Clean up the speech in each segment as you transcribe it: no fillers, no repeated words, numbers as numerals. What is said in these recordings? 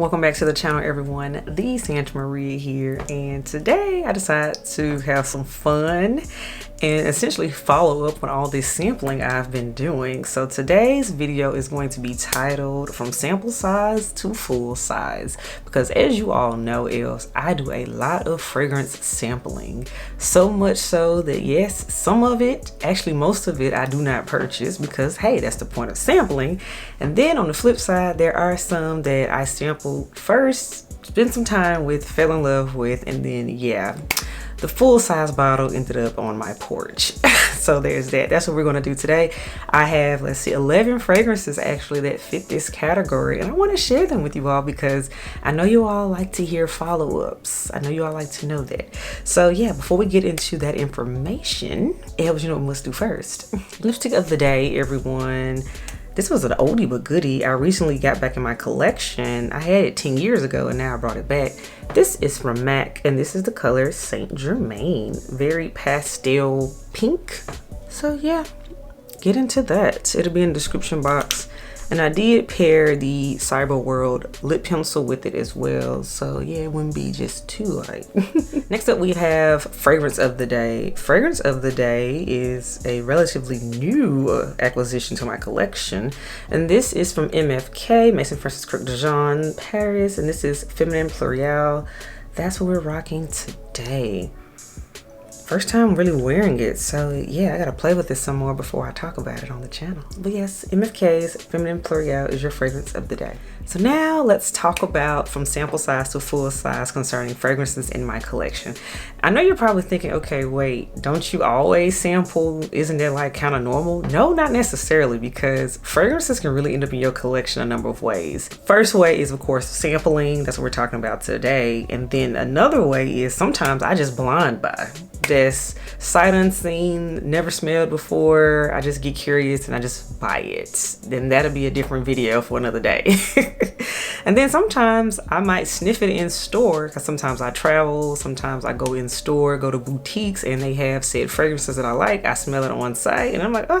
Welcome back to the channel, everyone. The Santa Maria here, and today I decided to have some fun and essentially follow up on all this sampling I've been doing. So today's video is going to be titled From Sample Size to Full Size, because as you all know, Elves, I do a lot of fragrance sampling. So much so that yes, some of it, actually most of it, I do not purchase because hey, that's the point of sampling. And then on the flip side, there are some that I sampled first, spent some time with, fell in love with, and then yeah, the full size bottle ended up on my porch. So there's that. That's what we're going to do today. I have, let's see, 11 fragrances actually that fit this category, and I want to share them with you all because I know you all like to hear follow-ups. I know you all like to know that. So yeah, before we get into that information, Elves, you know what we must do first. Lipstick of the day, everyone. This was an oldie but goodie. I recently got back in my collection. I had it 10 years ago and now I brought it back. This is from MAC and this is the color Saint Germain. Very pastel pink. So yeah, get into that. It'll be in the description box. And I did pair the Cyber World lip pencil with it as well. So yeah, it wouldn't be just too light. Next up we have Fragrance of the Day. Fragrance of the Day is a relatively new acquisition to my collection. And this is from MFK, Maison Francis Kurkdjian, Paris. And this is Feminine Plurial. That's what we're rocking today. First time really wearing it, so yeah, I gotta play with this some more before I talk about it on the channel. But yes, MFK's Feminine Plurial is your fragrance of the day. So now let's talk about from sample size to full size concerning fragrances in my collection. I know you're probably thinking, okay, wait, don't you always sample? Isn't that like kind of normal? No, not necessarily, because fragrances can really end up in your collection a number of ways. First way is of course sampling, that's what we're talking about today. And then another way is sometimes I just blind buy. Just sight unseen, never smelled before. I just get curious and I just buy it. Then that'll be a different video for another day. And then sometimes I might sniff it in store, because sometimes I travel, sometimes I go in store, go to boutiques, and they have said fragrances that I like. I smell it on site and I'm like, oh,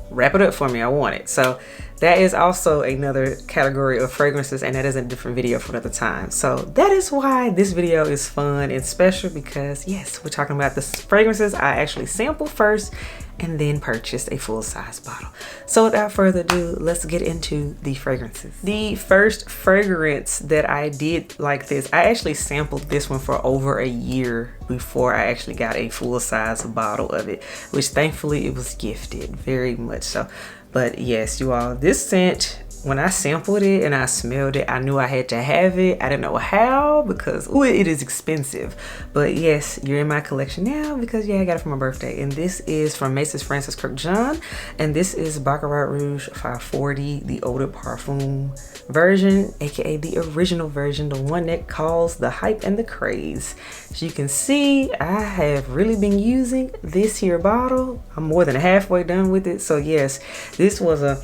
wrap it up for me, I want it. So that is also another category of fragrances, and that is a different video for another time. So that is why this video is fun and special, because yes, we're talking about the fragrances I actually sampled first and then purchased a full-size bottle. So without further ado, let's get into the fragrances. The first fragrance that I did like this, I actually sampled this one for over a year before I actually got a full-size bottle of it, which thankfully it was gifted, very much so. But yes, you all, this scent, when I sampled it and I smelled it, I knew I had to have it. I didn't know how, because ooh, it is expensive. But yes, you're in my collection now because yeah, I got it for my birthday. And this is from Maison Francis Kurkdjian. And this is Baccarat Rouge 540, the Eau de Parfum version, aka the original version, the one that caused the hype and the craze. As you can see, I have really been using this here bottle. I'm more than halfway done with it. So yes, this was a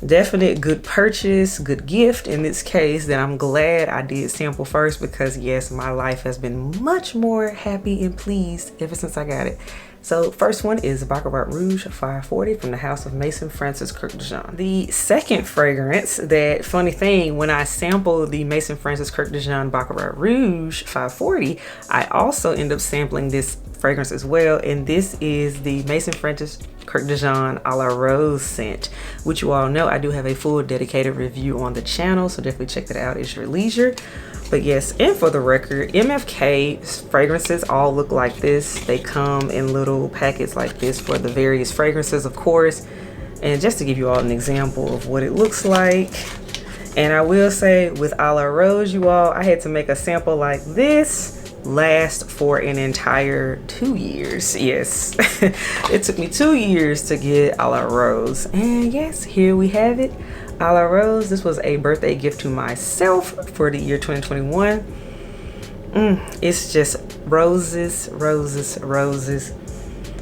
definite good purchase, good gift in this case, that I'm glad I did sample first, because yes, my life has been much more happy and pleased ever since I got it. So first one is Baccarat Rouge 540 from the house of Maison Francis Kurkdjian. The second fragrance, that funny thing, when I sampled the Maison Francis Kurkdjian Baccarat Rouge 540, I also end up sampling this fragrance as well, and this is the Maison Francis Kurkdjian a la Rose scent, which you all know I do have a full dedicated review on the channel, so definitely check that out at your leisure. But yes, and for the record, MFK fragrances all look like this. They come in little packets like this for the various fragrances, of course. And just to give you all an example of what it looks like, and I will say with a la Rose, you all, I had to make a sample like this last for an entire 2 years. Yes, it took me 2 years to get a la Rose, and yes, here we have it, a la Rose. This was a birthday gift to myself for the year 2021. It's just roses, roses, roses.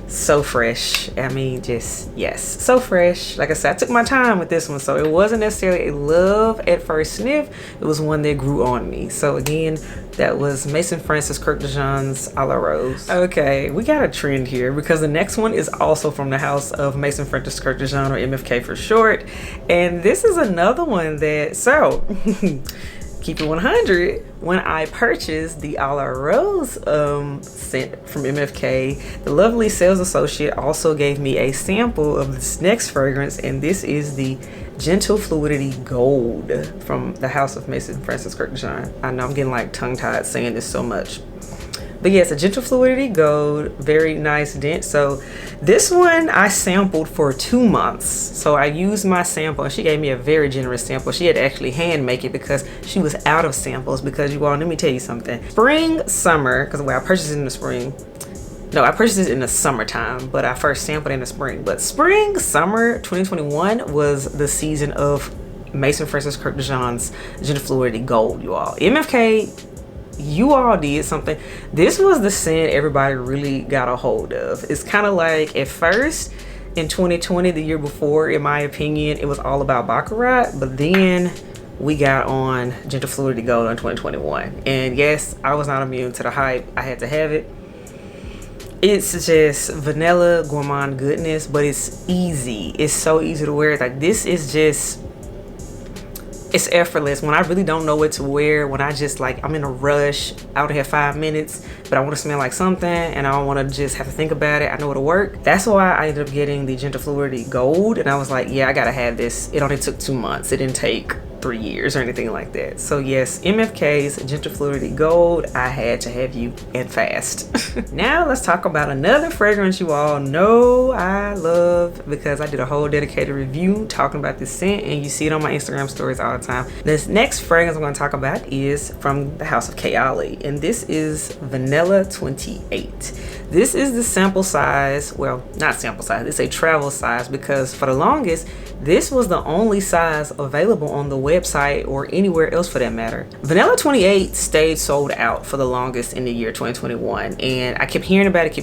So fresh. I mean, just yes, so fresh. Like I said, I took my time with this one, so it wasn't necessarily a love at first sniff. It was one that grew on me. So again, that was Maison Francis Kurkdjian's a la Rose. Okay, we got a trend here, because the next one is also from the house of Maison Francis Kurkdjian, or MFK for short, and this is another one that, so keep it 100, when I purchased the A La Rose scent from MFK, the lovely sales associate also gave me a sample of this next fragrance, and this is the Gentle Fluidity Gold from the House of Mason Francis Kurkdjian. I know I'm getting like tongue-tied saying this so much. But yes, a Gentle Fluidity Gold, very nice dent. So this one I sampled for 2 months. So I used my sample, and she gave me a very generous sample. She had to actually hand make it because she was out of samples. Because you all, let me tell you something. Spring, summer, because I purchased it in the spring. No, I purchased it in the summertime, but I first sampled in the spring. But spring, summer 2021 was the season of Mason Francis Kurkdjian's Gentle Fluidity Gold, you all. MFK, you all did something. This was the scent everybody really got a hold of. It's kind of like, at first in 2020, the year before, in my opinion, it was all about Baccarat, but then we got on Gentle Fluidity Gold in 2021. And yes, I was not immune to the hype. I had to have it. It's just vanilla gourmand goodness, but it's easy. It's so easy to wear. It's like, this is just, it's effortless. When I really don't know what to wear, when I just like, I'm in a rush, I would have 5 minutes, but I want to smell like something and I don't want to just have to think about it. I know it'll work. That's why I ended up getting the Gentle Fluidity Gold, and I was like, yeah, I gotta have this. It only took 2 months. It didn't take 3 years or anything like that. So yes, MFK's Gentle Fluidity Gold, I had to have you, and fast. Now let's talk about another fragrance you all know I love, because I did a whole dedicated review talking about this scent, and you see it on my Instagram stories all the time. This next fragrance I'm going to talk about is from the House of Kayali, and this is Vanilla 28. This is the sample size, well, not sample size, it's a travel size, because for the longest, this was the only size available on the website or anywhere else for that matter. Vanilla 28 stayed sold out for the longest in the year 2021, and I kept hearing about it,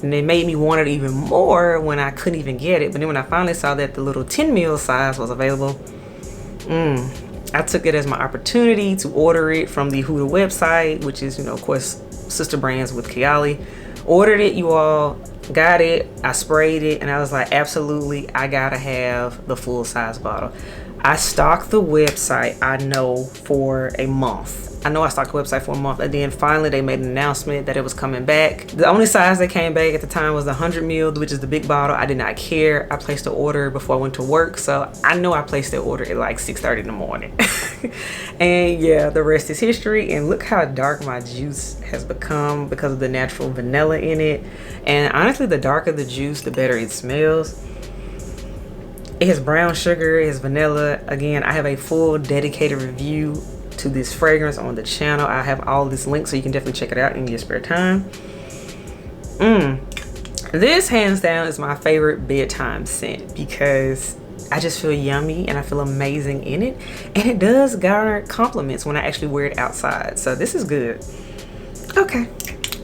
and it made me want it even more when I couldn't even get it. But then when I finally saw that the little 10 ml size was available, I took it as my opportunity to order it from the Huda website, which is, you know, of course, sister brands with Kayali. Ordered it, you all, got it, I sprayed it, and I was like, absolutely, I gotta have the full size bottle. I stocked the website, I know, for a month. I know I stocked the website for a month, and then finally they made an announcement that it was coming back. The only size that came back at the time was the 100 ml, which is the big bottle. I did not care. I placed the order before I went to work, so I know I placed the order at like 6:30 in the morning. And yeah, the rest is history. And look how dark my juice has become because of the natural vanilla in it. And honestly, the darker the juice, the better it smells. It has brown sugar, it has vanilla. Again, I have a full dedicated review to this fragrance on the channel. I have all this links, so you can definitely check it out in your spare time. This hands down is my favorite bedtime scent because I just feel yummy and I feel amazing in it, and it does garner compliments when I actually wear it outside, so this is good. Okay,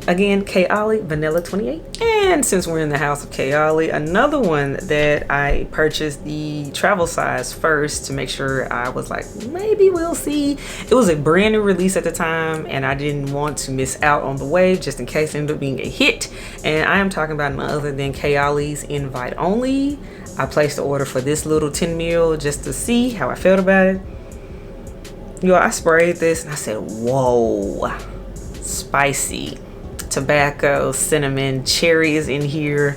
again, Kayali Vanilla 28. And since we're in the House of Kayali, another one that I purchased the travel size first to make sure, I was like, maybe we'll see. It was a brand new release at the time, and I didn't want to miss out on the wave just in case it ended up being a hit. And I am talking about none other than Kayali's Invite Only. I placed the order for this little 10 ml just to see how I felt about it. Yo, I sprayed this and I said, whoa, spicy. Tobacco, cinnamon, cherry is in here.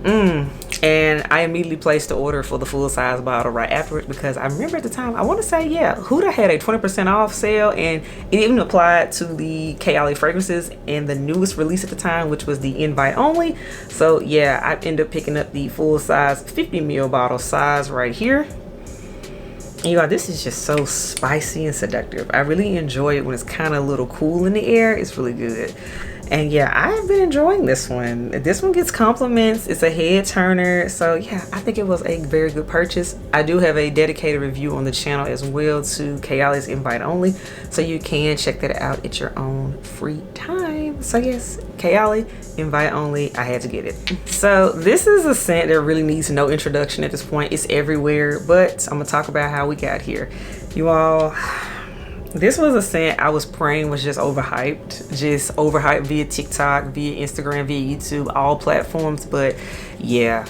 And I immediately placed the order for the full size bottle right afterwards, because I remember at the time, I want to say, yeah, Huda had a 20% off sale, and it even applied to the Kayali fragrances and the newest release at the time, which was the Invite Only. So yeah, I ended up picking up the full size 50 ml bottle size right here. And you guys, this is just so spicy and seductive. I really enjoy it when it's kind of a little cool in the air. It's really good. And yeah, I've been enjoying this one. This one gets compliments. It's a head turner. So yeah, I think it was a very good purchase. I do have a dedicated review on the channel as well to Kayali's Invite Only, so you can check that out at your own free time. So yes, Kayali Invite Only, I had to get it. So this is a scent that really needs no introduction at this point. It's everywhere, but I'm gonna talk about how we got here. You all, this was a scent I was praying was just overhyped via TikTok, via Instagram, via YouTube, all platforms. But yeah,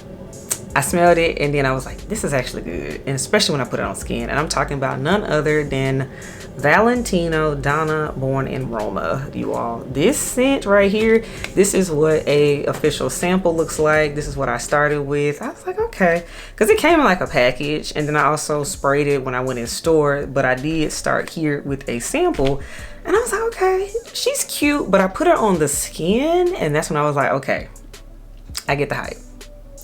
I smelled it and then I was like, this is actually good. And especially when I put it on skin. And I'm talking about none other than Valentino, Donna, Born in Roma, you all. This scent right here, this is what a official sample looks like. This is what I started with. I was like, okay, because it came in like a package, and then I also sprayed it when I went in store, but I did start here with a sample, and I was like, okay, she's cute, but I put her on the skin, and that's when I was like, okay, I get the hype.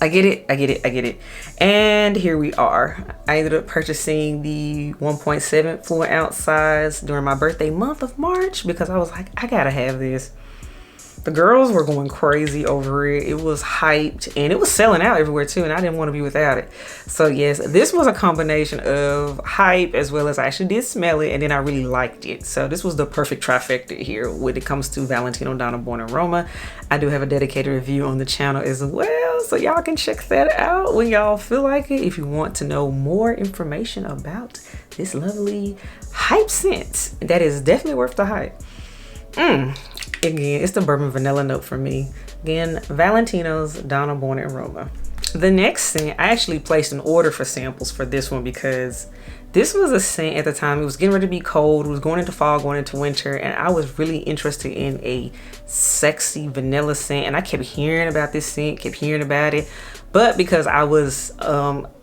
I get it. And here we are. I ended up purchasing the 1.7 fluid ounce size during my birthday month of March because I was like, I gotta have this. The girls were going crazy over it. It was hyped and it was selling out everywhere too, and I didn't want to be without it. So yes, this was a combination of hype as well as I actually did smell it, and then I really liked it. So this was the perfect trifecta here when it comes to Valentino, Donna, Born in Roma. I do have a dedicated review on the channel as well, so y'all can check that out when y'all feel like it if you want to know more information about this lovely hype scent. That is definitely worth the hype. Again, it's the bourbon vanilla note for me. Again, Valentino's Donna, Born in Roma. The next scent, I actually placed an order for samples for this one because this was a scent at the time. It was getting ready to be cold. It was going into fall, going into winter, and I was really interested in a sexy vanilla scent, and I kept hearing about this scent, kept hearing about it. But because I was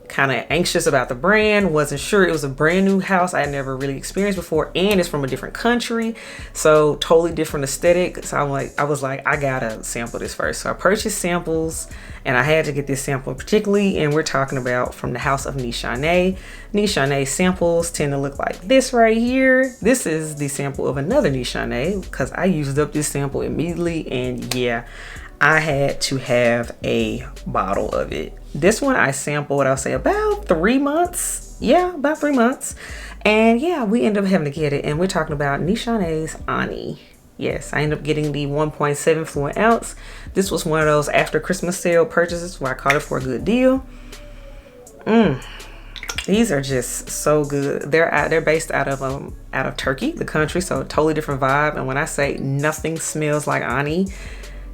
kind of anxious about the brand, wasn't sure, it was a brand new house I had never really experienced before, and it's from a different country, so totally different aesthetic. So I was like, I gotta sample this first. So I purchased samples, and I had to get this sample particularly, and we're talking about from the house of Nishane. Nishane samples tend to look like this right here. This is the sample of another Nishane because I used up this sample immediately, and yeah, I had to have a bottle of it. This one I sampled, I'll say about 3 months. Yeah, about 3 months. And yeah, we ended up having to get it. And we're talking about Nishane's Ani. Yes, I ended up getting the 1.7 fluid ounce. This was one of those after Christmas sale purchases where I caught it for a good deal. These are just so good. They're based out of Turkey, the country, so totally different vibe. And when I say nothing smells like Ani,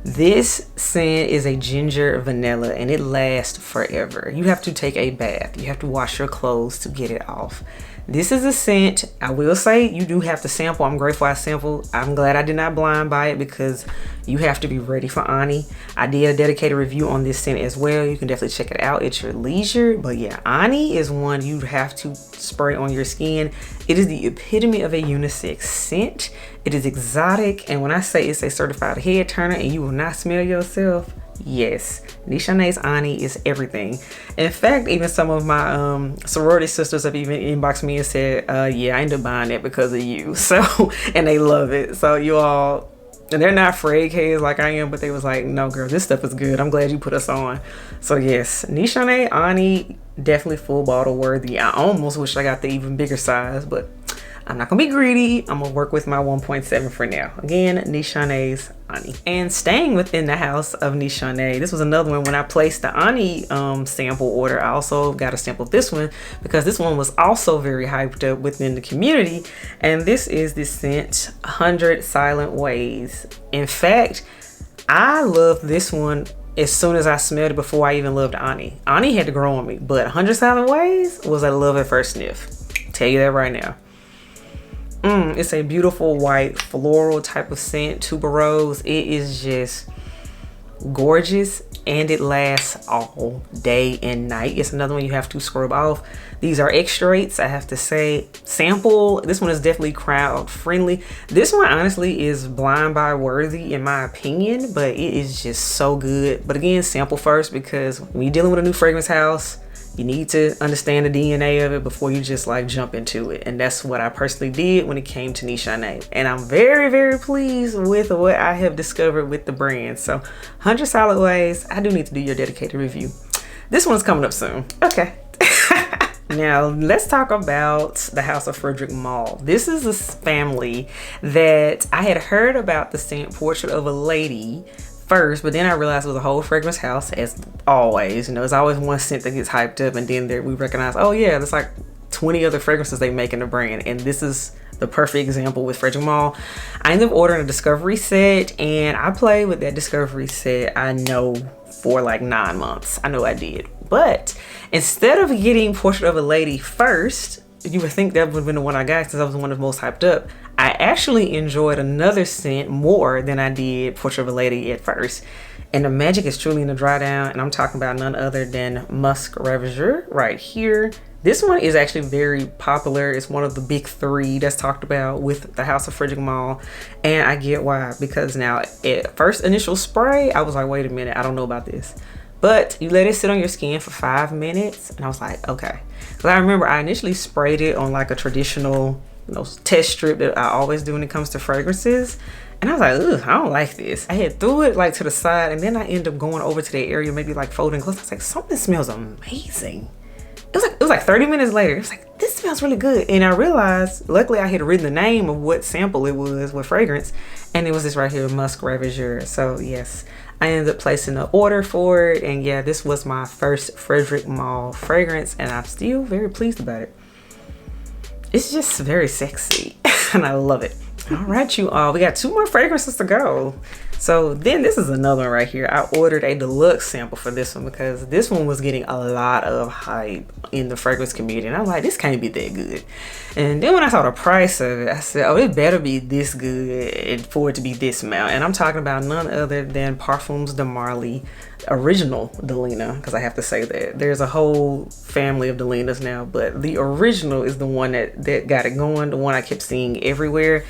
this scent is a ginger vanilla, and it lasts forever. You have to take a bath. You have to wash your clothes to get it off. This is a scent, I will say, you do have to sample. I'm grateful I sampled. I'm glad I did not blind buy it because you have to be ready for Ani. I did a dedicated review on this scent as well. You can definitely check it out at your leisure. But yeah, Ani is one you have to spray on your skin. It is the epitome of a unisex scent. It is exotic, and when I say it's a certified head turner and you will not smell yourself, yes, Nishane's Ani is everything. In fact, even some of my sorority sisters have even inboxed me and said, yeah, I ended up buying it because of you. So, and they love it. So you all, and they're not afraid heads like I am, but they was like, no girl, this stuff is good. I'm glad you put us on. So yes, Nishane Ani, definitely full bottle worthy. I almost wish I got the even bigger size, but I'm not gonna be greedy. I'm gonna work with my 1.7 for now. Again, Nishane's Ani. And staying within the house of Nishane, this was another one. When I placed the Ani sample order, I also got a sample of this one because this one was also very hyped up within the community. And this is the scent 100 Silent Ways. In fact, I loved this one as soon as I smelled it before I even loved Ani. Ani had to grow on me, but 100 Silent Ways was a love at first sniff. Tell you that right now. It's a beautiful white floral type of scent, tuberose. It is just gorgeous, and it lasts all day and night. It's another one you have to scrub off. These are extracts, I have to say. Sample, this one is definitely crowd friendly. This one honestly is blind buy worthy in my opinion, but it is just so good. But again, sample first, because when you're dealing with a new fragrance house, you need to understand the DNA of it before you just like jump into it. And that's what I personally did when it came to Nishane. And I'm very, very pleased with what I have discovered with the brand. So 100 Silent Ways, I do need to do your dedicated review. This one's coming up soon. Okay. Now let's talk about the house of Frederic Malle. This is a family that I had heard about the scent Portrait of a Lady first, but then I realized it was a whole fragrance house, as always. You know, there's always one scent that gets hyped up, and then we recognize, oh yeah, there's like 20 other fragrances they make in the brand, and this is the perfect example with Frederic Malle. I ended up ordering a discovery set, and I played with that discovery set, I know, for like 9 months. I know I did. But instead of getting Portrait of a Lady first, you would think that would have been the one I got since I was the one that's most hyped up. I actually enjoyed another scent more than I did Portrait of a Lady at first. And the magic is truly in the dry down, and I'm talking about none other than Musc Ravageur right here. This one is actually very popular. It's one of the big three that's talked about with the House of Frederic Malle, and I get why. Because now at first initial spray, I was like, wait a minute, I don't know about this. But you let it sit on your skin for 5 minutes, and I was like, okay. Because I remember I initially sprayed it on like a traditional, you know, test strip that I always do when it comes to fragrances. And I was like, ugh, I don't like this. I had threw it like to the side, and then I ended up going over to the area, maybe like folding clothes. I was like, something smells amazing. It was like 30 minutes later. It was like, this smells really good. And I realized, luckily I had written the name of what sample it was, what fragrance. And it was this right here, Musc Ravageur. So yes, I ended up placing an order for it. And yeah, this was my first Frederic Malle fragrance. And I'm still very pleased about it. It's just very sexy and I love it. All right, you all, we got 2 more fragrances to go. So then this is another one right here. I ordered a deluxe sample for this one because this one was getting a lot of hype in the fragrance community. And I'm like, this can't be that good. And then when I saw the price of it, I said, oh, it better be this good for it to be this amount. And I'm talking about none other than Parfums de Malle original Delina, because I have to say that there's a whole family of Delinas now, but the original is the one that got it going, the one I kept seeing everywhere.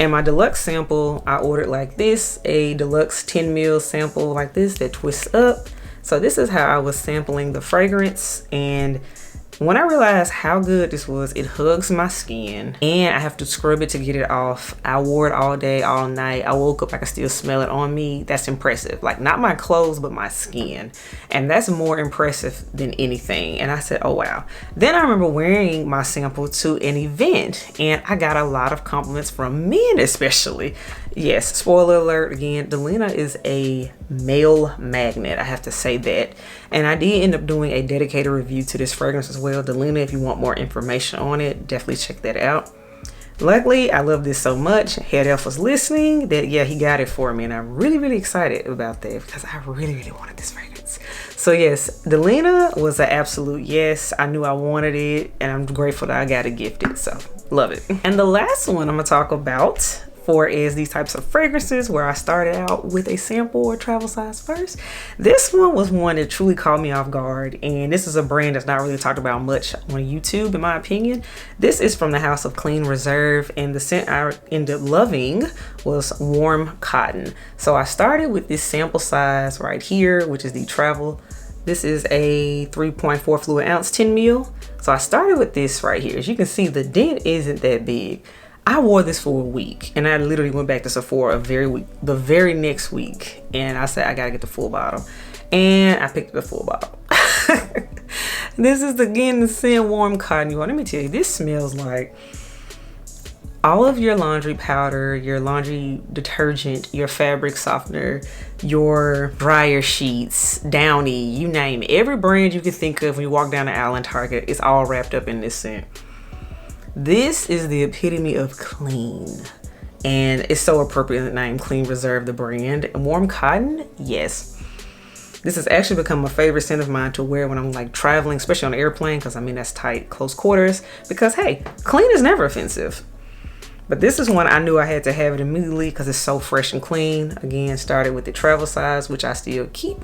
And my deluxe sample, I ordered like this, a deluxe 10 ml sample like this that twists up. So this is how I was sampling the fragrance, and when I realized how good this was, it hugs my skin and I have to scrub it to get it off. I wore it all day, all night. I woke up, I could still smell it on me. That's impressive. Like, not my clothes, but my skin. And that's more impressive than anything. And I said, oh wow. Then I remember wearing my sample to an event and I got a lot of compliments from men especially. Yes, spoiler alert again, Delina is a male magnet, I have to say that. And I did end up doing a dedicated review to this fragrance as well. Delina, if you want more information on it, definitely check that out. Luckily, I love this so much. Head Elf was listening that, yeah, he got it for me. And I'm really, really excited about that because I really, really wanted this fragrance. So yes, Delina was an absolute yes. I knew I wanted it and I'm grateful that I got it gifted. So love it. And the last one I'm gonna talk about is these types of fragrances where I started out with a sample or travel size first. This one was one that truly caught me off guard, and this is a brand that's not really talked about much on YouTube in my opinion. This is from the House of Clean Reserve, and the scent I ended up loving was Warm Cotton. So I started with this sample size right here, which is the travel. This is a 3.4 fluid ounce 10 ml. So I started with this right here. As you can see, the dent isn't that big. I wore this for a week and I literally went back to Sephora the very next week, and I said I gotta get the full bottle, and I picked the full bottle. This is again the scent Warm Cotton. Let me tell you, this smells like all of your laundry powder, your laundry detergent, your fabric softener, your dryer sheets, Downy, you name it. Every brand you can think of when you walk down the aisle in Target, it's all wrapped up in this scent. This is the epitome of clean, and it's so appropriate the name Clean Reserve, the brand. And Warm Cotton, yes. This has actually become a favorite scent of mine to wear when I'm like traveling, especially on an airplane, because I mean that's tight, close quarters, because hey, clean is never offensive. But this is one I knew I had to have it immediately because it's so fresh and clean. Again, started with the travel size, which I still keep.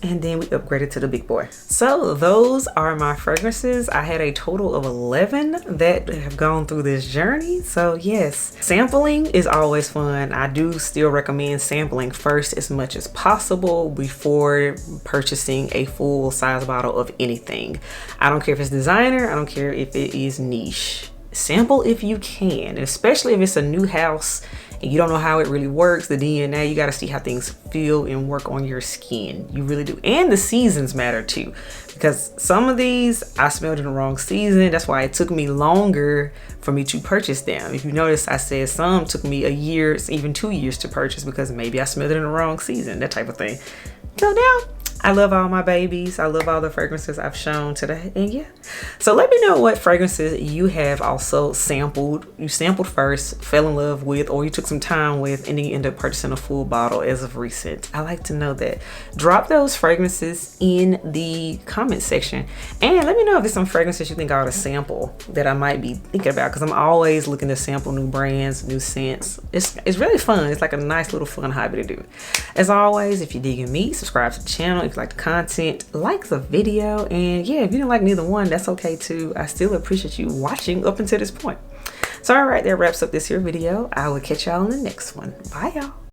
And then we upgraded to the big boy. So those are my fragrances. I had a total of 11 that have gone through this journey. So yes, sampling is always fun. I do still recommend sampling first as much as possible before purchasing a full size bottle of anything. I don't care if it's designer, I don't care if it is niche. Sample if you can, especially if it's a new house and you don't know how it really works, the DNA, you got to see how things feel and work on your skin. You really do. And the seasons matter too, because some of these I smelled in the wrong season. That's why it took me longer for me to purchase them. If you notice, I said some took me a year, even 2 years to purchase because maybe I smelled it in the wrong season, that type of thing. So now I love all my babies. I love all the fragrances I've shown today. And yeah, so let me know what fragrances you have also sampled. You sampled first, fell in love with, or you took some time with, and then you end up purchasing a full bottle as of recent. I like to know that. Drop those fragrances in the comment section, and let me know if there's some fragrances you think I ought to sample that I might be thinking about, because I'm always looking to sample new brands, new scents. It's really fun. It's like a nice little fun hobby to do. As always, if you're digging me, subscribe to the channel. If you like the content, like the video, and yeah, if you didn't like neither one, that's okay too. I still appreciate you watching up until this point. So all right, that wraps up this here video. I will catch y'all in the next one. Bye y'all.